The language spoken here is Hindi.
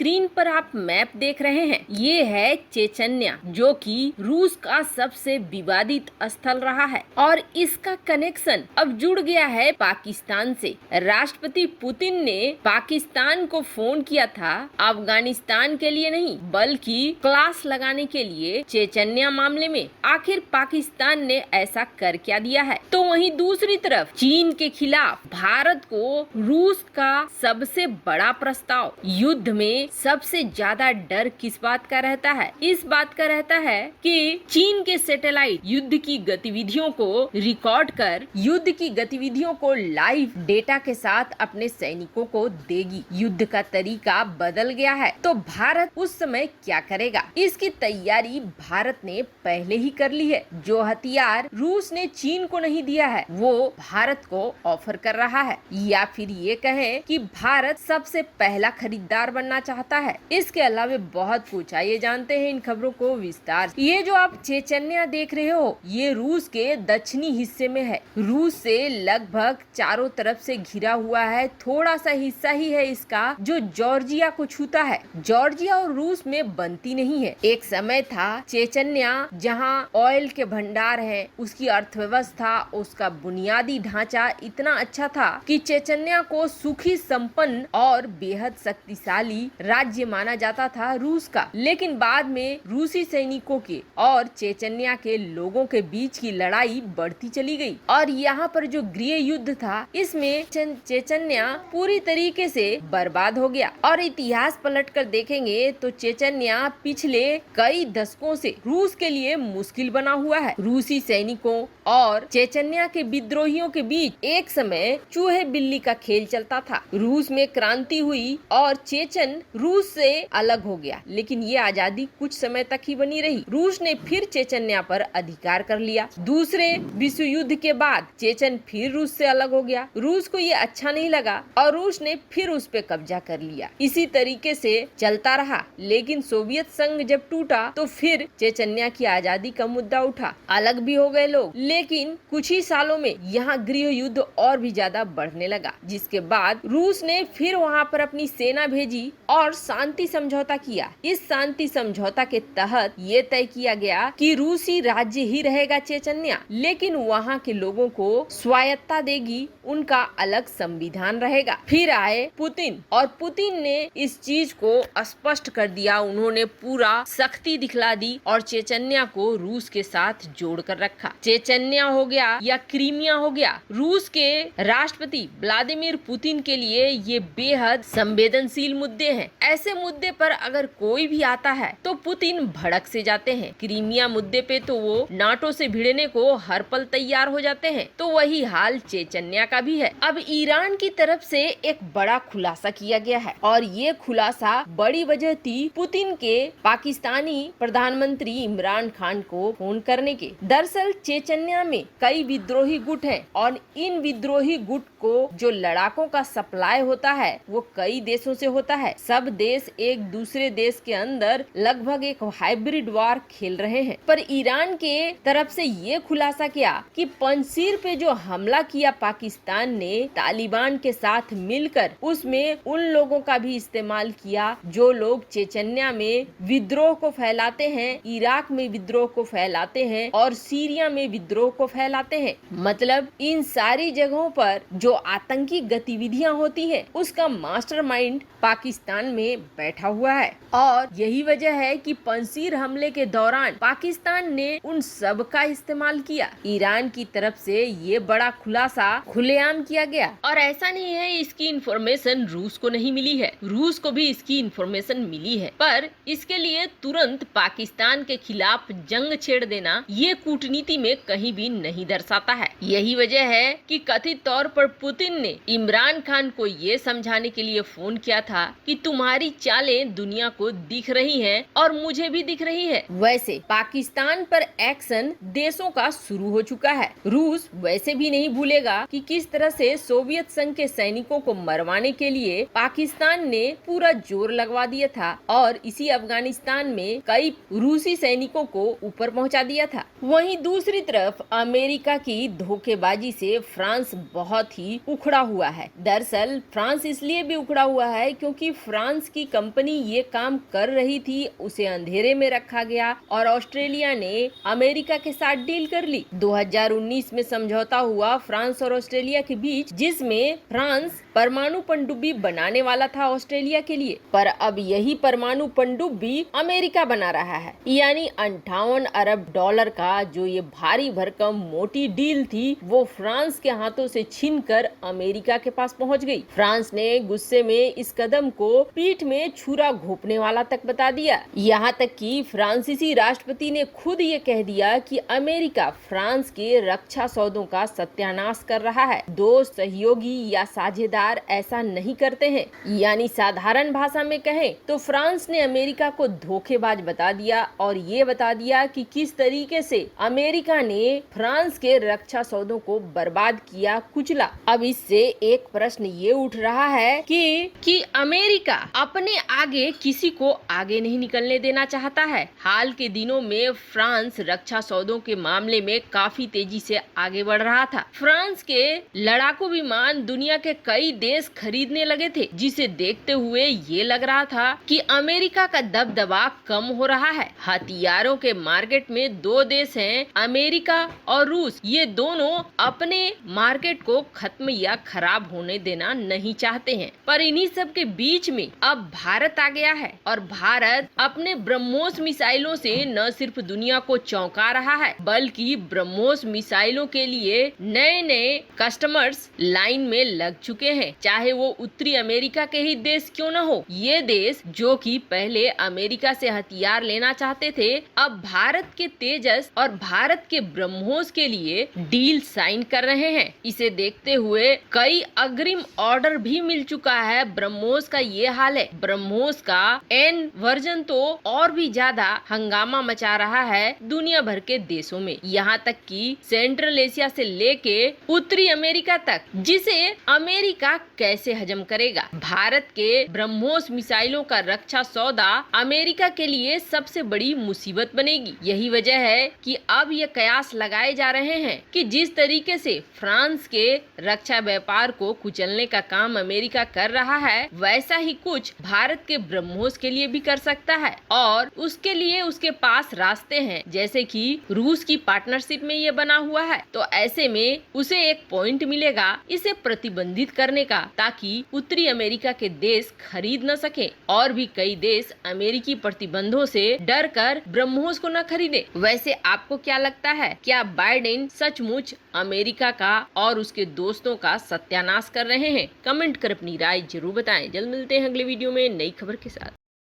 स्क्रीन पर आप मैप देख रहे हैं, ये है चेचन्या, जो कि रूस का सबसे विवादित स्थल रहा है और इसका कनेक्शन अब जुड़ गया है पाकिस्तान से। राष्ट्रपति पुतिन ने पाकिस्तान को फोन किया था अफगानिस्तान के लिए नहीं, बल्कि क्लास लगाने के लिए चेचन्या मामले में। आखिर पाकिस्तान ने ऐसा कर क्या दिया है? तो वहीं दूसरी तरफ चीन के खिलाफ भारत को रूस का सबसे बड़ा प्रस्ताव। युद्ध में सबसे ज्यादा डर किस बात का रहता है? इस बात का रहता है कि चीन के सैटेलाइट युद्ध की गतिविधियों को रिकॉर्ड कर युद्ध की गतिविधियों को लाइव डेटा के साथ अपने सैनिकों को देगी। युद्ध का तरीका बदल गया है, तो भारत उस समय क्या करेगा? इसकी तैयारी भारत ने पहले ही कर ली है। जो हथियार रूस ने चीन को नहीं दिया है, वो भारत को ऑफर कर रहा है, या फिर ये कहें कि भारत सबसे पहला खरीदार बनना चाहता है। इसके अलावा बहुत कुछ। आइए जानते हैं इन खबरों को विस्तार से। ये जो आप चेचन्या देख रहे हो, ये रूस के दक्षिणी हिस्से में है। रूस से लगभग चारों तरफ से घिरा हुआ है। थोड़ा सा हिस्सा ही है इसका जो जॉर्जिया को छूता है। जॉर्जिया और रूस में बनती नहीं है। एक समय था चेचन्या जहाँ ऑयल के भंडार हैं, उसकी अर्थव्यवस्था, उसका बुनियादी ढांचा इतना अच्छा था कि चेचन्या को सुखी, संपन्न और बेहद शक्तिशाली राज्य माना जाता था रूस का। लेकिन बाद में रूसी सैनिकों के और चेचन्या के लोगों के बीच की लड़ाई बढ़ती चली गई और यहाँ पर जो गृह युद्ध था, इसमें चेचन्या पूरी तरीके से बर्बाद हो गया। और इतिहास पलटकर देखेंगे तो चेचन्या पिछले कई दशकों से रूस के लिए मुश्किल बना हुआ है। रूसी सैनिकों और चेचन्या के विद्रोहियों के बीच एक समय चूहे बिल्ली का खेल चलता था। रूस में क्रांति हुई और चेचन रूस से अलग हो गया, लेकिन ये आजादी कुछ समय तक ही बनी रही। रूस ने फिर चेचन्या पर अधिकार कर लिया। दूसरे विश्व युद्ध के बाद चेचन फिर रूस से अलग हो गया। रूस को ये अच्छा नहीं लगा और रूस ने फिर उस पे कब्जा कर लिया। इसी तरीके से चलता रहा, लेकिन सोवियत संघ जब टूटा तो फिर चेचन्या की आजादी का मुद्दा उठा। अलग भी हो गए लोग, लेकिन कुछ ही सालों में यहाँ गृह युद्ध और भी ज्यादा बढ़ने लगा, जिसके बाद रूस ने फिर वहाँ पर अपनी सेना भेजी और शांति समझौता किया। इस शांति समझौता के तहत ये तय किया गया कि रूसी राज्य ही रहेगा चेचन्या, लेकिन वहाँ के लोगों को स्वायत्ता देगी, उनका अलग संविधान रहेगा। फिर आए पुतिन और पुतिन ने इस चीज को स्पष्ट कर दिया। उन्होंने पूरा सख्ती दिखला दी और चेचन्या को रूस के साथ जोड़ कर रखा। चेचन्या हो गया या क्रीमिया हो गया, रूस के राष्ट्रपति व्लादिमीर पुतिन के लिए ये बेहद संवेदनशील मुद्दे हैं। ऐसे मुद्दे पर अगर कोई भी आता है तो पुतिन भड़क से जाते हैं। क्रीमिया मुद्दे पे तो वो नाटो से भिड़ने को हर पल तैयार हो जाते हैं। तो वही हाल चेचन्या का भी है। अब ईरान की तरफ से एक बड़ा खुलासा किया गया है और ये खुलासा बड़ी वजह थी पुतिन के पाकिस्तानी प्रधानमंत्री इमरान खान को फोन करने के। दरअसल चेचन्या में कई विद्रोही गुट हैं और इन विद्रोही गुट को जो लड़ाकों का सप्लाई होता है वो कई देशों से होता है। सब देश एक दूसरे देश के अंदर लगभग एक हाइब्रिड वार खेल रहे हैं। पर ईरान के तरफ से ये खुलासा किया कि पंजशीर पे जो हमला किया पाकिस्तान ने तालिबान के साथ मिलकर, उसमें उन लोगों का भी इस्तेमाल किया जो लोग चेचन्या में विद्रोह को फैलाते हैं, इराक में विद्रोह को फैलाते हैं और सीरिया में विद्रोह को फैलाते हैं। मतलब इन सारी जगहों पर जो आतंकी गतिविधियां होती हैं, उसका मास्टरमाइंड पाकिस्तान में बैठा हुआ है। और यही वजह है कि पंजशीर हमले के दौरान पाकिस्तान ने उन सब का इस्तेमाल किया। ईरान की तरफ से ये बड़ा खुलासा खुलेआम किया गया। और ऐसा नहीं है इसकी इंफॉर्मेशन रूस को नहीं मिली है, रूस को भी इसकी इंफॉर्मेशन मिली है। पर इसके लिए तुरंत पाकिस्तान के खिलाफ जंग छेड़ देना ये कूटनीति में कहीं भी नहीं दर्शाता है। यही वजह है कि कथित तौर पर पुतिन ने इमरान खान को ये समझाने के लिए फोन किया था कि तुम्हारी चालें दुनिया को दिख रही हैं और मुझे भी दिख रही है। वैसे पाकिस्तान पर एक्शन देशों का शुरू हो चुका है। रूस वैसे भी नहीं भूलेगा कि किस तरह से सोवियत संघ के सैनिकों को मरवाने के लिए पाकिस्तान ने पूरा जोर लगवा दिया था और इसी अफगानिस्तान में कई रूसी सैनिकों को ऊपर पहुंचा दिया था। वहीं दूसरी तरफ अमेरिका की धोखेबाजी से फ्रांस बहुत ही उखड़ा हुआ है। दरअसल फ्रांस इसलिए भी उखड़ा हुआ है क्योंकि फ्रांस की कंपनी ये काम कर रही थी, उसे अंधेरे में रखा गया और ऑस्ट्रेलिया ने अमेरिका के साथ डील कर ली। 2019 में समझौता हुआ फ्रांस और ऑस्ट्रेलिया के बीच, जिसमें फ्रांस परमाणु पनडुब्बी बनाने वाला था ऑस्ट्रेलिया के लिए, पर अब यही परमाणु पनडुब्बी अमेरिका बना रहा है। यानी 58 अरब डॉलर का जो ये भारी भरकम मोटी डील थी वो फ्रांस के हाथों से छीनकर अमेरिका के पास पहुंच गई। फ्रांस ने गुस्से में इस कदम को पीठ में छुरा घोंपने वाला तक बता दिया। यहाँ तक कि फ्रांसीसी राष्ट्रपति ने खुद ये कह दिया कि अमेरिका फ्रांस के रक्षा सौदों का सत्यानाश कर रहा है। दोस्त, सहयोगी या साझेदार ऐसा नहीं करते हैं। यानी साधारण भाषा में कहें तो फ्रांस ने अमेरिका को धोखेबाज बता दिया और ये बता दिया कि किस तरीके से अमेरिका ने फ्रांस के रक्षा सौदों को बर्बाद किया, कुचला। अब इससे एक प्रश्न ये उठ रहा है कि अमेरिका अपने आगे किसी को आगे नहीं निकलने देना चाहता है। हाल के दिनों में फ्रांस रक्षा सौदों के मामले में काफी तेजी से आगे बढ़ रहा था। फ्रांस के लड़ाकू विमान दुनिया के कई देश खरीदने लगे थे, जिसे देखते हुए ये लग रहा था कि अमेरिका का दबदबा कम हो रहा है। हथियारों के मार्केट में दो देश हैं, अमेरिका और रूस। ये दोनों अपने मार्केट को खत्म या खराब होने देना नहीं चाहते हैं, पर इन्हीं सब के बीच में अब भारत आ गया है और भारत अपने ब्रह्मोस मिसाइलों से न सिर्फ दुनिया को चौंका रहा है, बल्कि ब्रह्मोस मिसाइलों के लिए नए नए कस्टमर्स लाइन में लग चुके हैं, चाहे वो उत्तरी अमेरिका के ही देश क्यों न हो। ये देश जो कि पहले अमेरिका से हथियार लेना चाहते थे, अब भारत के तेजस और भारत के ब्रह्मोस के लिए डील साइन कर रहे हैं। इसे देखते हुए कई अग्रिम ऑर्डर भी मिल चुका है। ब्रह्मोस का ये हाल है। ब्रह्मोस का एन वर्जन तो और भी ज्यादा हंगामा मचा रहा है दुनिया भर के देशों में, यहाँ तक कि सेंट्रल एशिया से लेके उत्तरी अमेरिका तक, जिसे अमेरिका कैसे हजम करेगा। भारत के ब्रह्मोस मिसाइलों का रक्षा सौदा अमेरिका के लिए सबसे बड़ी मुसीबत बनेगी। यही वजह है कि अब ये कयास लगाए जा रहे हैं कि जिस तरीके से फ्रांस के रक्षा व्यापार को कुचलने का काम अमेरिका कर रहा है, वैसा ही कुछ भारत के ब्रह्मोस के लिए भी कर सकता है और उसके लिए उसके पास रास्ते हैं, जैसे कि रूस की पार्टनरशिप में ये बना हुआ है। तो ऐसे में उसे एक पॉइंट मिलेगा इसे प्रतिबंधित करने का, ताकि उत्तरी अमेरिका के देश खरीद न सके और भी कई देश अमेरिकी प्रतिबंधों से डर कर ब्रह्मोस को न खरीदे। वैसे आपको क्या लगता है, क्या बाइडेन सचमुच अमेरिका का और उसके दोस्तों का सत्यानाश कर रहे हैं? कमेंट कर अपनी राय जरूर बताएं। जल्द मिलते हैं अगले वीडियो में नई खबर के साथ।